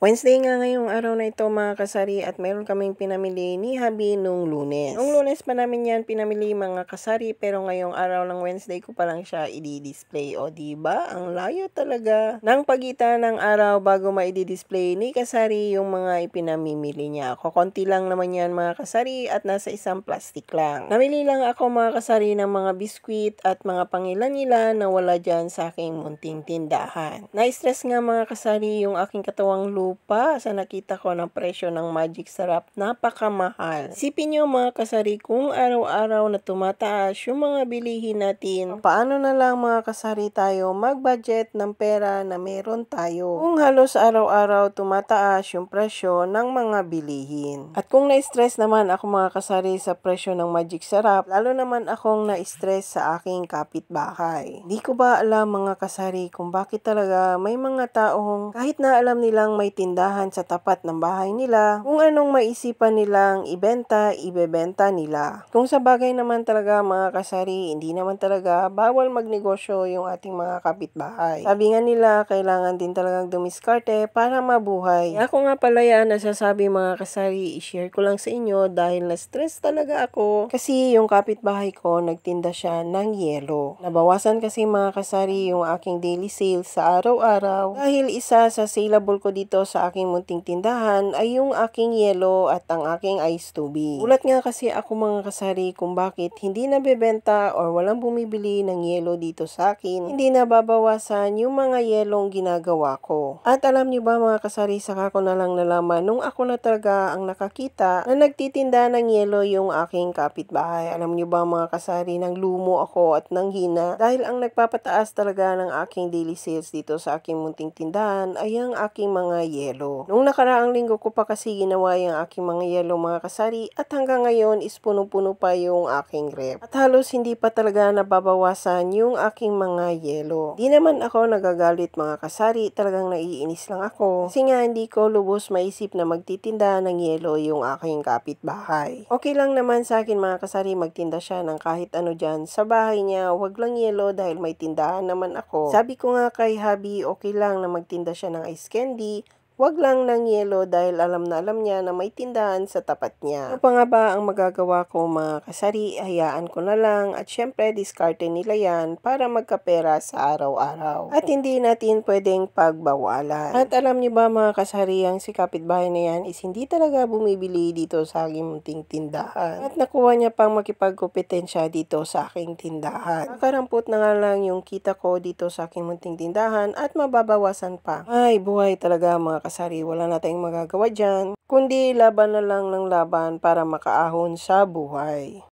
Wednesday nga ngayong araw na ito mga kasari at meron kaming pinamili ni Habi nung Lunes. Nung Lunes pa namin yan pinamili mga kasari pero ngayong araw ng Wednesday ko pa lang siya i-display. O diba? Ang layo talaga ng pagitan ng araw bago ma-i-display ni kasari yung mga ipinamimili niya. Konti lang naman yan mga kasari at nasa isang plastic lang. Namili lang ako mga kasari ng mga biskwit at mga pangilan-ilan na wala dyan sa aking munting tindahan. Na-stress nga mga kasari yung aking katawang lupa sa nakita ko ng presyo ng Magic Sarap. Napakamahal. Isipin nyo mga kasari kung araw-araw na tumataas yung mga bilihin natin. Paano na lang mga kasari tayo mag-budget ng pera na meron tayo? Kung halos araw-araw tumataas yung presyo ng mga bilihin. At kung na-stress naman ako mga kasari sa presyo ng Magic Sarap, lalo naman akong na-stress sa aking kapitbahay. Di ko ba alam mga kasari kung bakit talaga may mga taong kahit na alam nilang may tindahan sa tapat ng bahay nila, kung anong maisipan nilang ibenta, ibebenta nila. Kung sa bagay naman talaga mga kasari, hindi naman talaga bawal magnegosyo yung ating mga kapitbahay. Sabi nga nila, kailangan din talagang dumiskarte para mabuhay. Ako nga pala yan, nasasabi mga kasari, i-share ko lang sa inyo dahil na-stress talaga ako. Kasi yung kapitbahay ko, nagtinda siya ng yelo. Nabawasan kasi mga kasari yung aking daily sales sa araw-araw dahil isa sa saleable ko dito sa aking munting tindahan ay yung aking yelo at ang aking ice tubig. Ulat nga kasi ako mga kasari kung bakit hindi nabebenta or walang bumibili ng yelo dito sa akin. Hindi nababawasan yung mga yelong ginagawa ko. At alam nyo ba mga kasari, saka ko na lang nalaman nung ako na talaga ang nakakita na nagtitinda ng yelo yung aking kapitbahay. Alam nyo ba mga kasari, nang lumo ako at nang hina dahil ang nagpapataas talaga ng aking daily sales dito sa aking munting tindahan ay ang aking mga yelo. Nung nakaraang linggo ko pa kasi ginawa yung aking mga yelo mga kasari at hanggang ngayon is punong-puno pa yung aking rep. At halos hindi pa talaga nababawasan yung aking mga yelo. Di naman ako nagagalit mga kasari, talagang naiinis lang ako. Kasi nga hindi ko lubos maisip na magtitinda ng yelo yung aking kapitbahay. Okay lang naman sa akin mga kasari magtinda siya ng kahit ano dyan sa bahay niya, wag lang yelo dahil may tindahan naman ako. Sabi ko nga kay Habi, okay lang na magtinda siya ng ice candy, wag lang ng yelo dahil alam na alam niya na may tindahan sa tapat niya. Ano pa nga ba ang magagawa ko mga kasari? Hayaan ko na lang at syempre diskarte nila yan para magkapera sa araw-araw. At hindi natin pwedeng pagbawalan. At alam niyo ba mga kasari, ang si kapitbahay na yan is hindi talaga bumibili dito sa aking munting tindahan. At nakuha niya pang makipagkompetensya dito sa aking tindahan. Nakarampot na nga lang yung kita ko dito sa aking munting tindahan at mababawasan pa. Ay, buhay talaga mga kasari, wala na tayong magagawa dyan, kundi laban na lang ng laban para makaahon sa buhay.